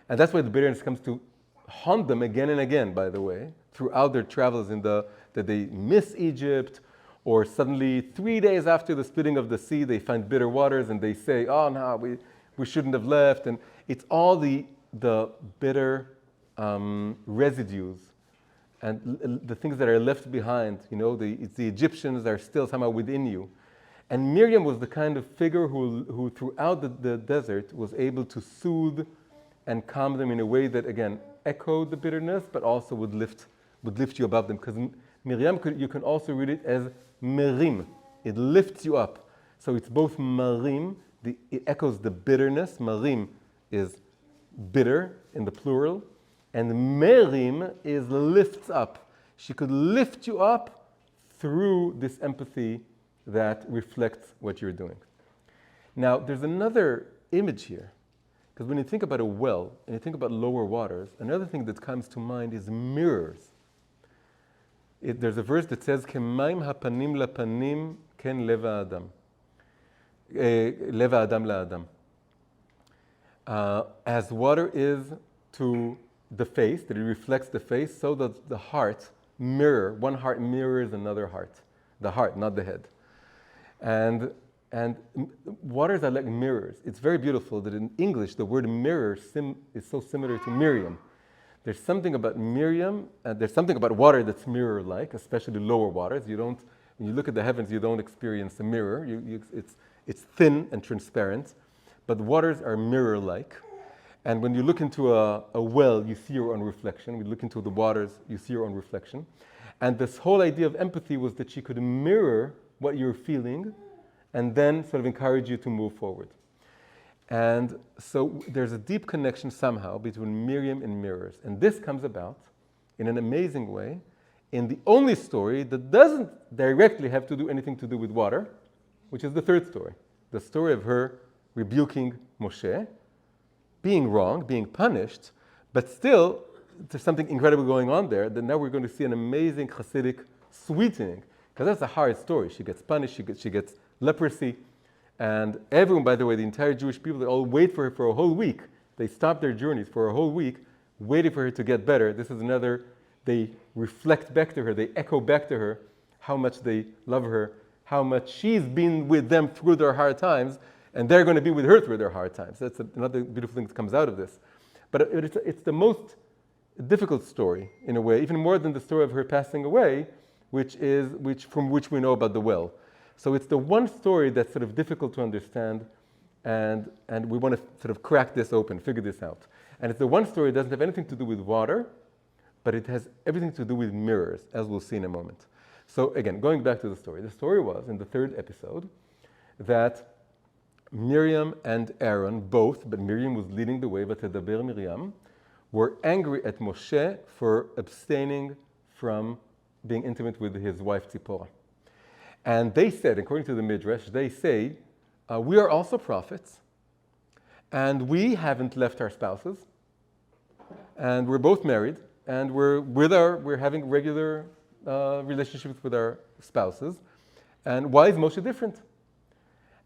[SPEAKER 1] And that's why the bitterness comes to haunt them again and again, by the way, throughout their travels that they miss Egypt, or suddenly 3 days after the splitting of the sea, they find bitter waters and they say, oh no, we shouldn't have left. And it's all the bitter residues and the things that are left behind. It's the Egyptians that are still somehow within you. And Miriam was the kind of figure who throughout the desert was able to soothe and calm them in a way that, again, echoed the bitterness, but also would lift you above them. Because Miriam, you can also read it as merim. It lifts you up. So it's both marim, it echoes the bitterness. Marim is bitter in the plural. And merim is lifts up. She could lift you up through this empathy that reflects what you're doing. Now, there's another image here. Because when you think about a well, and you think about lower waters, another thing that comes to mind is mirrors. There's a verse that says, "Kemaim hapanim lapanim ken lev ha'adam." Lev ha'adam la'adam. As water is to the face, that it reflects the face, so does the heart mirror. One heart mirrors another heart. The heart, not the head. And waters are like mirrors. It's very beautiful that in English the word mirror is so similar to Miriam. There's something about Miriam, there's something about water that's mirror-like, especially lower waters. When you look at the heavens, you don't experience a mirror. It's thin and transparent, but waters are mirror-like. And when you look into a well, you see your own reflection. When you look into the waters, you see your own reflection. And this whole idea of empathy was that she could mirror what you're feeling and then sort of encourage you to move forward. And so there's a deep connection somehow between Miriam and mirrors. And this comes about in an amazing way in the only story that doesn't directly have to do anything to do with water, which is the third story. The story of her rebuking Moshe, being wrong, being punished, but still there's something incredible going on there that now we're going to see an amazing Hasidic sweetening, because that's a hard story. She gets punished, she gets leprosy, and everyone, by the way, the entire Jewish people, they all wait for her for a whole week. They stop their journeys for a whole week, waiting for her to get better. This is another, they reflect back to her, they echo back to her how much they love her, how much she's been with them through their hard times, and they're going to be with her through their hard times. That's another beautiful thing that comes out of this. But it's the most difficult story, in a way, even more than the story of her passing away, from which we know about the well. So it's the one story that's sort of difficult to understand, and we want to sort of crack this open, figure this out. And it's the one story that doesn't have anything to do with water, but it has everything to do with mirrors, as we'll see in a moment. So again, going back to the story was, in the third episode, that Miriam and Aaron both, but Miriam was leading the way, V'tedaber Miriam, were angry at Moshe for abstaining from being intimate with his wife Tzipporah. And they said, according to the Midrash, they say, we are also prophets, and we haven't left our spouses, and we're both married, and we're having regular relationships with our spouses. And why is Moshe different?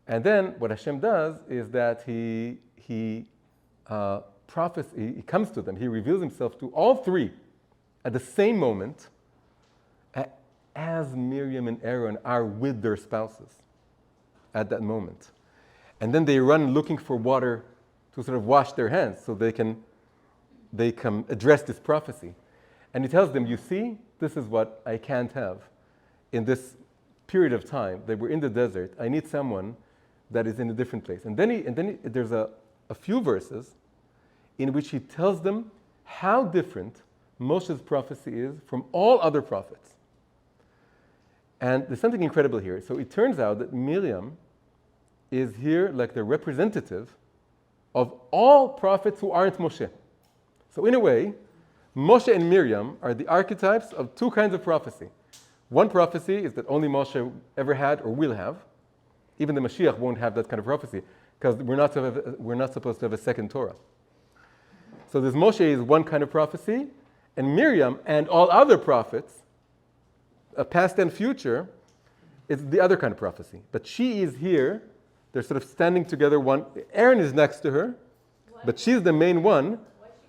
[SPEAKER 1] And then what Hashem does is that he comes to them, he reveals himself to all three at the same moment, as Miriam and Aaron are with their spouses at that moment. And then they run looking for water to sort of wash their hands so they can address this prophecy. And he tells them, you see, this is what I can't have in this period of time that we're in the desert. I need someone that is in a different place. And then there's a few verses in which he tells them how different Moshe's prophecy is from all other prophets. And there's something incredible here. So it turns out that Miriam is here like the representative of all prophets who aren't Moshe. So in a way, Moshe and Miriam are the archetypes of two kinds of prophecy. One prophecy is that only Moshe ever had or will have. Even the Mashiach won't have that kind of prophecy, because we're not supposed to have a second Torah. So this Moshe is one kind of prophecy, and Miriam and all other prophets, past and future, is the other kind of prophecy. But she is here, they're sort of standing together. Aaron is next to her, but she's the main one.
[SPEAKER 2] Why she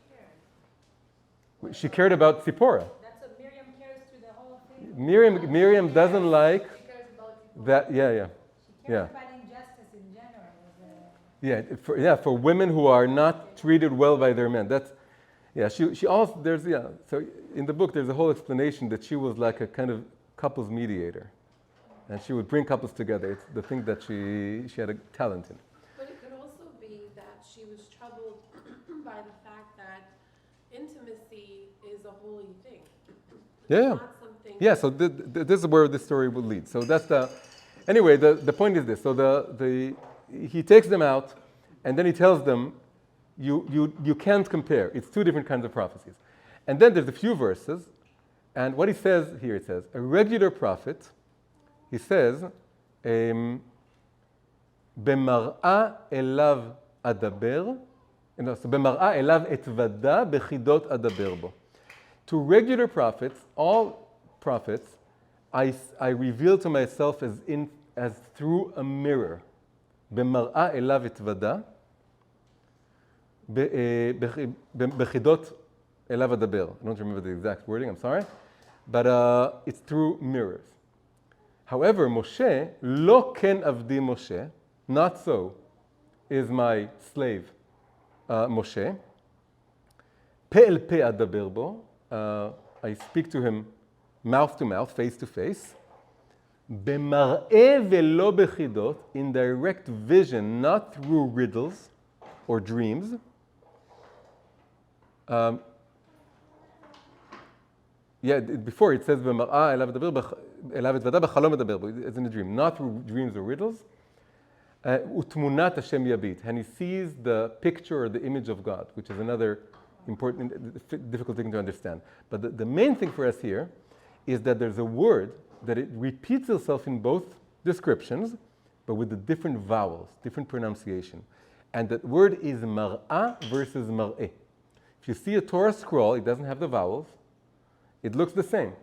[SPEAKER 2] cared?
[SPEAKER 1] She cared about Tzipporah.
[SPEAKER 2] That's what Miriam cares through the whole thing.
[SPEAKER 1] Miriam doesn't like
[SPEAKER 2] She cares about people.
[SPEAKER 1] that,
[SPEAKER 2] She cares about injustice in general.
[SPEAKER 1] for women who are not treated well by their men. She also, so in the book there's a whole explanation that she was like a kind of couples mediator. And she would bring couples together. It's the thing that she had a talent in.
[SPEAKER 3] But it could also be that she was troubled by the fact that intimacy is a holy thing.
[SPEAKER 1] Yeah.
[SPEAKER 3] Not something.
[SPEAKER 1] Yeah, so this is where this story will lead. So that's anyway, the point is this. So he takes them out, and then he tells them, you can't compare. It's two different kinds of prophecies. And then there's a few verses, and what he says here, it says, a regular prophet, he says, B'mar'a elav adaber, so B'mar'a elav etvada bechidot adaber bo. To regular prophets, all prophets, I reveal to myself as through a mirror. B'mar'a elav etvada bechidot elav adaber. I don't remember the exact wording, I'm sorry. But it's through mirrors. However, Moshe, lo ken avdi Moshe, not so is my slave Moshe. Pe el pe adaber bo, I speak to him mouth to mouth, face to face. B'mar'e velo bechidot, in direct vision, not through riddles or dreams. Um, before it says, "V'mar'a elav etvadah b'chalom edaber bo," it's in a dream, not through dreams or riddles. Utmunat Hashem yabit, and he sees the picture or the image of God, which is another important, difficult thing to understand. But the main thing for us here is that there's a word that it repeats itself in both descriptions, but with the different vowels, different pronunciation. And that word is mar'a versus mar'eh. If you see a Torah scroll, it doesn't have the vowels. It looks the same,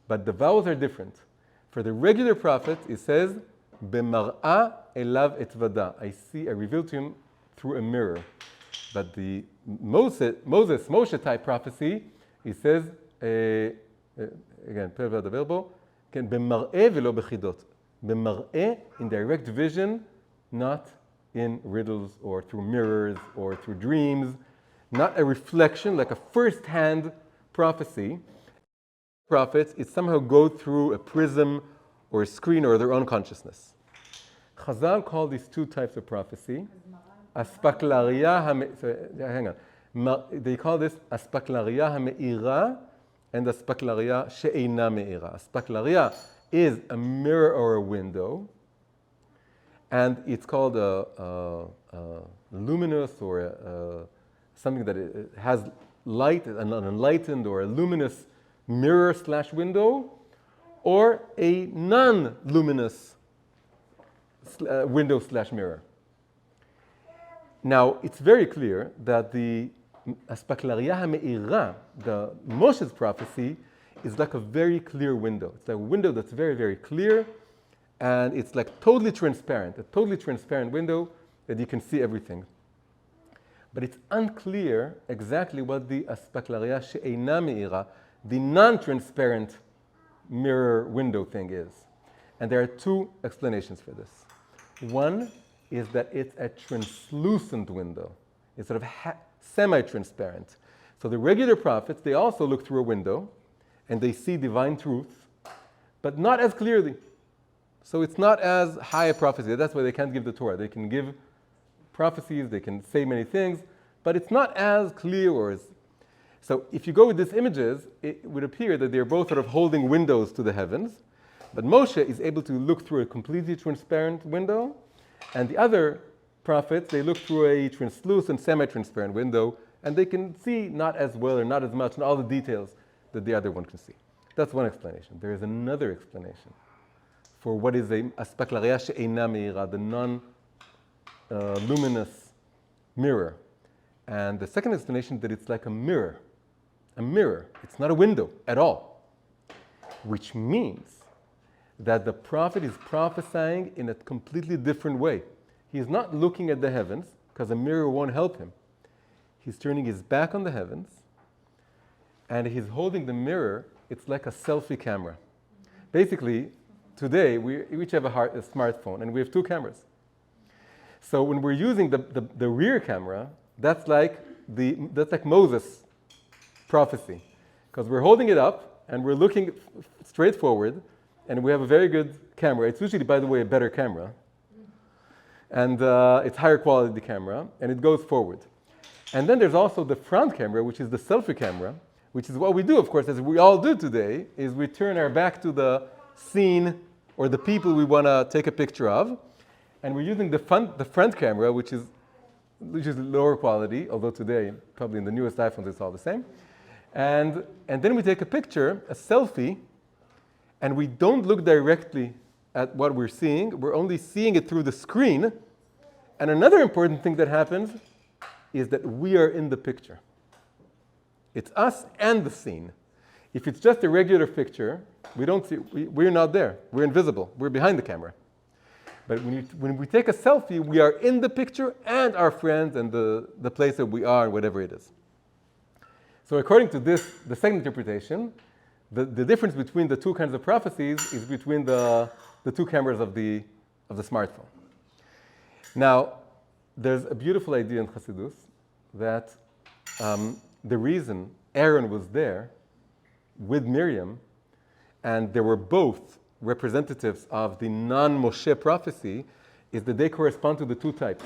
[SPEAKER 1] but the vowels are different. For the regular prophet, it says, B'mar'a elav etvadah. I reveal to him through a mirror. But the Moshe type prophecy, he says, again, B'mar'eh v'lo b'chidot. B'mar'eh, in direct vision, not in riddles or through mirrors or through dreams, not a reflection, like a first-hand prophecy. Prophets, it somehow go through a prism or a screen or their own consciousness. Chazal call these two types of prophecy they call this aspaklaria hame'ira and aspaklaria she'eina me'ira. Aspaklaria is a mirror or a window, and it's called a luminous or something that it has light, an enlightened or a luminous mirror/window, or a non-luminous window/mirror. Now, it's very clear that the Aspaklaria HaMe'ira, the Moshe's prophecy, is like a very clear window. It's like a window that's very, very clear, and it's like totally transparent, a totally transparent window that you can see everything. But it's unclear exactly what the Aspaklaria She'eina Me'ira, the non-transparent mirror window thing is. And there are two explanations for this. One is that it's a translucent window. It's sort of semi-transparent. So the regular prophets, they also look through a window and they see divine truth, but not as clearly. So it's not as high a prophecy. That's why they can't give the Torah. They can give prophecies, they can say many things, but it's not as clear or as... So if you go with these images, it would appear that they're both sort of holding windows to the heavens, but Moshe is able to look through a completely transparent window, and the other prophets, they look through a translucent, semi-transparent window, and they can see not as well or not as much, and all the details that the other one can see. That's one explanation. There is another explanation for what is a aspaklaria she'eina me'ira, the non-luminous mirror. And the second explanation that it's like a mirror. A mirror. It's not a window at all. Which means that the prophet is prophesying in a completely different way. He is not looking at the heavens, because a mirror won't help him. He's turning his back on the heavens, and he's holding the mirror. It's like a selfie camera. Basically, today, we each have a smartphone, and we have two cameras. So when we're using the rear camera, that's like Moses' prophecy, because we're holding it up, and we're looking straight forward, and we have a very good camera. It's usually, by the way, a better camera. And it's higher quality camera, and it goes forward. And then there's also the front camera, which is the selfie camera, which is what we do, of course, as we all do today, is we turn our back to the scene or the people we want to take a picture of, and we're using the front camera, which is lower quality, although today, probably in the newest iPhones, it's all the same. And then we take a picture, a selfie, and we don't look directly at what we're seeing. We're only seeing it through the screen. And another important thing that happens is that we are in the picture. It's us and the scene. If it's just a regular picture, we're not there. We're invisible. We're behind the camera. But when we take a selfie, we are in the picture and our friends and the place that we are, whatever it is. So according to this, the second interpretation, the difference between the two kinds of prophecies is between the two cameras of the smartphone. Now, there's a beautiful idea in Chassidus that the reason Aaron was there with Miriam, and they were both representatives of the non-Moshe prophecy, is that they correspond to the two types.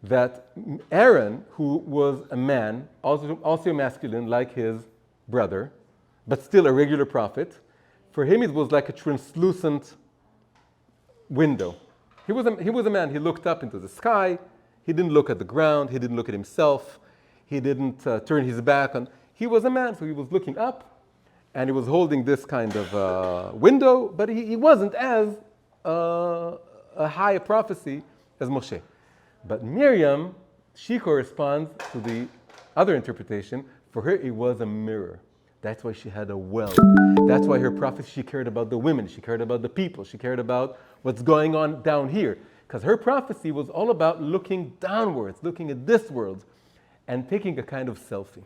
[SPEAKER 1] that Aaron, who was a man, also masculine like his brother, but still a regular prophet, for him it was like a translucent window. He was a man. He looked up into the sky. He didn't look at the ground. He didn't look at himself. He didn't turn his back on. He was a man, so he was looking up, and he was holding this kind of window, but he wasn't as a high prophecy as Moshe. But Miriam, she corresponds to the other interpretation. For her, it was a mirror. That's why she had a well. That's why her prophecy, she cared about the women. She cared about the people. She cared about what's going on down here. Because her prophecy was all about looking downwards, looking at this world, and taking a kind of selfie.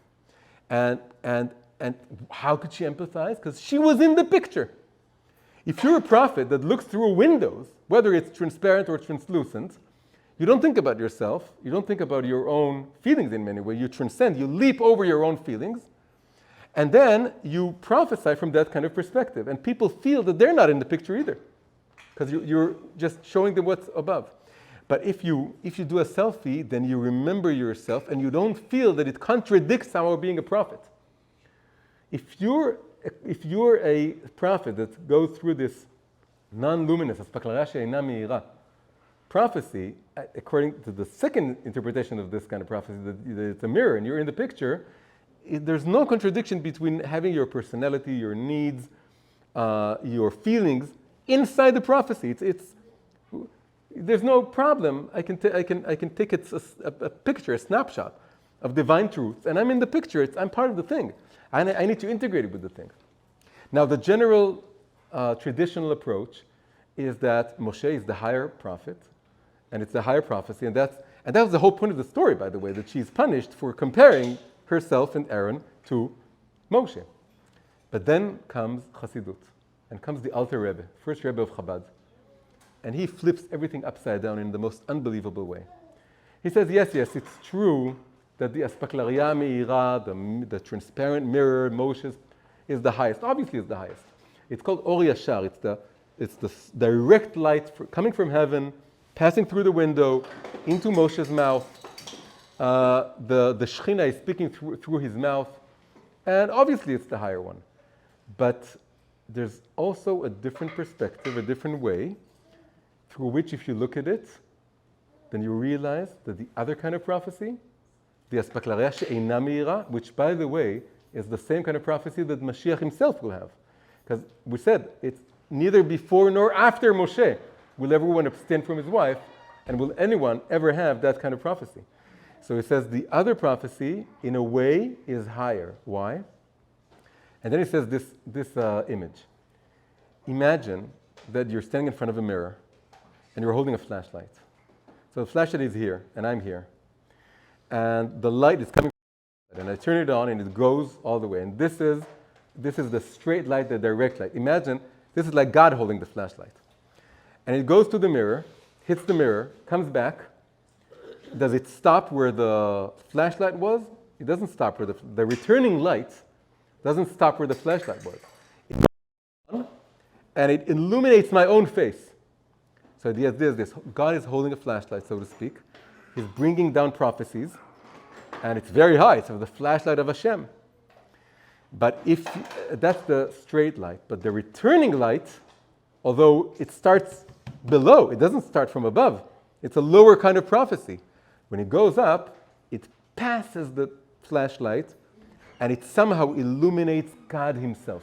[SPEAKER 1] And how could she empathize? Because she was in the picture. If you're a prophet that looks through windows, whether it's transparent or translucent, you don't think about yourself. You don't think about your own feelings in many ways. You transcend. You leap over your own feelings. And then you prophesy from that kind of perspective. And people feel that they're not in the picture either, because you're just showing them what's above. But if you do a selfie, then you remember yourself and you don't feel that it contradicts somehow being a prophet. If you're a prophet that goes through this non-luminous prophecy, according to the second interpretation of this kind of prophecy, that it's a mirror and you're in the picture, there's no contradiction between having your personality, your needs, your feelings inside the prophecy. There's no problem. I can take a picture, a snapshot of divine truth, and I'm in the picture. I'm part of the thing. I need to integrate it with the thing. Now, the general traditional approach is that Moshe is the higher prophet, and it's the higher prophecy, and that was the whole point of the story, by the way, that she's punished for comparing herself and Aaron to Moshe. But then comes Chassidut, and comes the Alter Rebbe, first Rebbe of Chabad, and he flips everything upside down in the most unbelievable way. He says, yes, it's true that the Aspaklaria Meira, the transparent mirror, Moshe, is the highest. Obviously, it's the highest. It's called Or Yashar. It's the direct light coming from heaven, passing through the window into Moshe's mouth. The Shekhinah is speaking through his mouth, and obviously it's the higher one. But there's also a different perspective, a different way, through which if you look at it, then you realize that the other kind of prophecy, the Aspaklaria She'eina Meira, which by the way is the same kind of prophecy that Mashiach himself will have. Because we said it's neither before nor after Moshe will everyone abstain from his wife, and will anyone ever have that kind of prophecy. So he says the other prophecy, in a way, is higher. Why? And then he says this image. Imagine that you're standing in front of a mirror and you're holding a flashlight. So the flashlight is here, and I'm here. And the light is coming from, and I turn it on and it goes all the way. And this is the straight light, the direct light. Imagine this is like God holding the flashlight. And it goes to the mirror, hits the mirror, comes back. Does it stop where the flashlight was? It doesn't stop where the returning light doesn't stop where the flashlight was. It goes on, and it illuminates my own face. So the idea is this: God is holding a flashlight, so to speak. He's bringing down prophecies, and it's very high. It's the flashlight of Hashem. But if that's the straight light, but the returning light, although it starts below, it doesn't start from above. It's a lower kind of prophecy. When it goes up, it passes the flashlight, and it somehow illuminates God himself.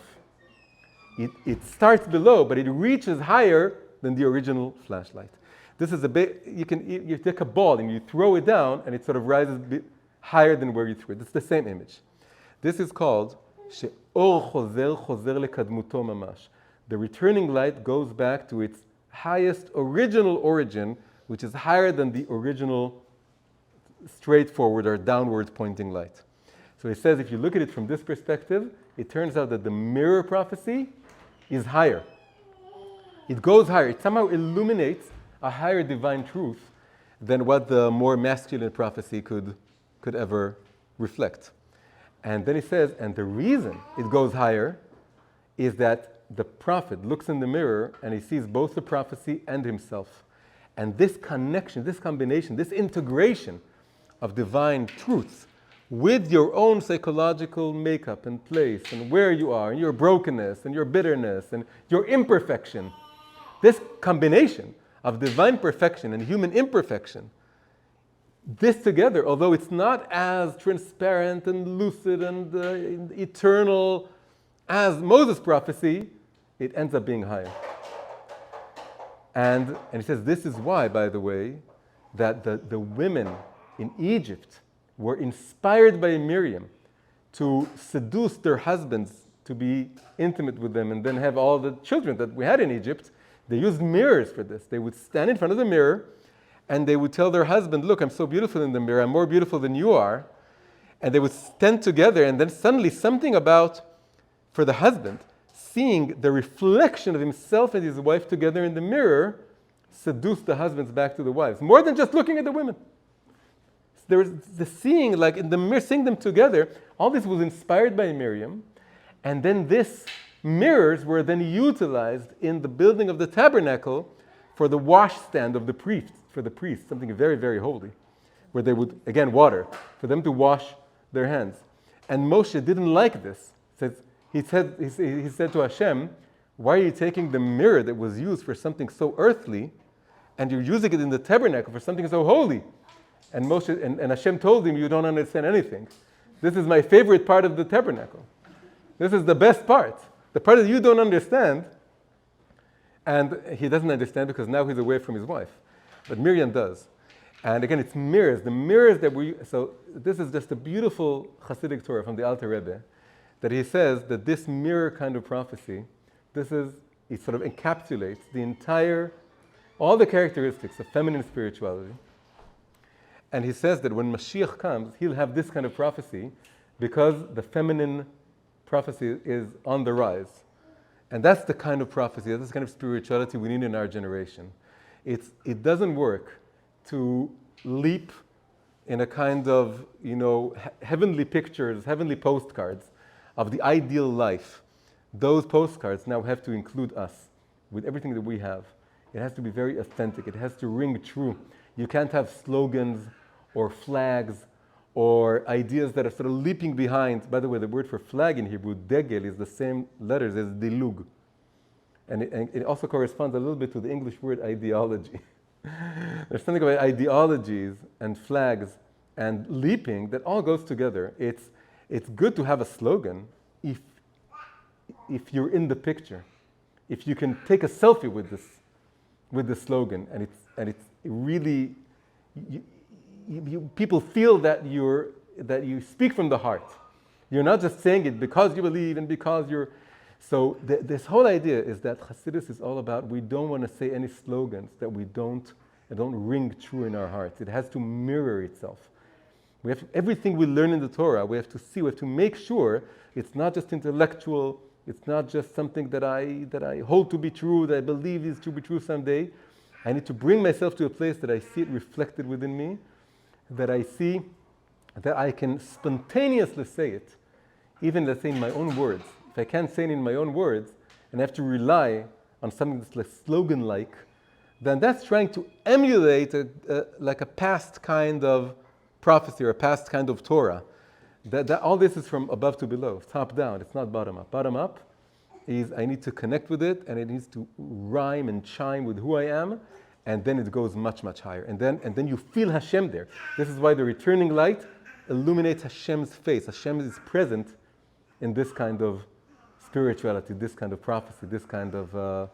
[SPEAKER 1] It starts below, but it reaches higher than the original flashlight. This is a bit, you take a ball and you throw it down, and it sort of rises a bit higher than where you threw it. It's the same image. This is called She'or Chozer Lekadmuto Mamash. The returning light goes back to its highest original origin, which is higher than the original straightforward or downward pointing light. So he says if you look at it from this perspective, it turns out that the mirror prophecy is higher. It goes higher. It somehow illuminates a higher divine truth than what the more masculine prophecy could ever reflect. And then he says, and the reason it goes higher is that the prophet looks in the mirror and he sees both the prophecy and himself. And this connection, this combination, this integration of divine truths with your own psychological makeup and place and where you are and your brokenness and your bitterness and your imperfection. This combination of divine perfection and human imperfection, this together, although it's not as transparent and lucid and eternal as Moses' prophecy, it ends up being higher. And he says this is why, by the way, that the women in Egypt were inspired by Miriam to seduce their husbands to be intimate with them and then have all the children that we had in Egypt. They used mirrors for this. They would stand in front of the mirror and they would tell their husband, look, I'm so beautiful in the mirror, I'm more beautiful than you are. And they would stand together, and then suddenly something about, for the husband, seeing the reflection of himself and his wife together in the mirror seduced the husbands back to the wives, more than just looking at the women. There was the seeing, like in the mirror, seeing them together. All this was inspired by Miriam, and then these mirrors were then utilized in the building of the tabernacle for the washstand of the priests, for the priests, something very, very holy, where they would, again, water, for them to wash their hands. And Moshe didn't like this. He said to Hashem, why are you taking the mirror that was used for something so earthly and you're using it in the tabernacle for something so holy? And Moshe and Hashem told him, you don't understand anything. This is my favorite part of the tabernacle. This is the best part. The part that you don't understand. And he doesn't understand because now he's away from his wife. But Miriam does. And again, it's mirrors. The mirrors that so this is just a beautiful Hasidic Torah from the Alter Rebbe, that he says that this mirror kind of prophecy, it sort of encapsulates all the characteristics of feminine spirituality. And he says that when Mashiach comes, he'll have this kind of prophecy because the feminine prophecy is on the rise. And that's the kind of prophecy, that's the kind of spirituality we need in our generation. It doesn't work to leap in a kind of, heavenly pictures, heavenly postcards of the ideal life. Those postcards now have to include us with everything that we have. It has to be very authentic. It has to ring true. You can't have slogans or flags or ideas that are sort of leaping behind. By the way, the word for flag in Hebrew, degel, is the same letters as dilug. And it also corresponds a little bit to the English word ideology. There's something about ideologies and flags and leaping that all goes together. It's good to have a slogan if you're in the picture. If you can take a selfie with the slogan, and it's really people feel that you speak from the heart. You're not just saying it because you believe and because you're. So this whole idea is that Hasidus is all about, we don't want to say any slogans that don't ring true in our hearts. It has to mirror itself. Everything we learn in the Torah, we have to make sure it's not just intellectual, it's not just something that I hold to be true, that I believe is to be true someday. I need to bring myself to a place that I see it reflected within me, that I see that I can spontaneously say it, even let's say in my own words. If I can't say it in my own words, and I have to rely on something that's less slogan-like, then that's trying to emulate like a past kind of prophecy or a past kind of Torah. That all this is from above to below, top down. It's not bottom up. Bottom up is I need to connect with it, and it needs to rhyme and chime with who I am, and then it goes much, much higher. And then you feel Hashem there. This is why the returning light illuminates Hashem's face. Hashem is present in this kind of spirituality, this kind of prophecy, this kind of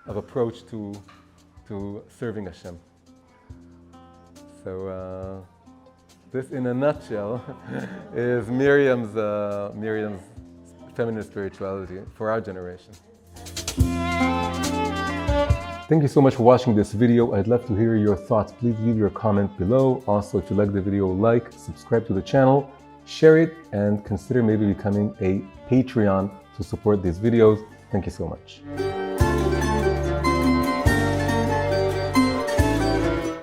[SPEAKER 1] approach to serving Hashem. So this, in a nutshell, is Miriam's feminine spirituality for our generation. Thank you so much for watching this video. I'd love to hear your thoughts. Please leave your comment below. Also, if you like the video, like, subscribe to the channel, share it, and consider maybe becoming a Patreon to support these videos. Thank you so much.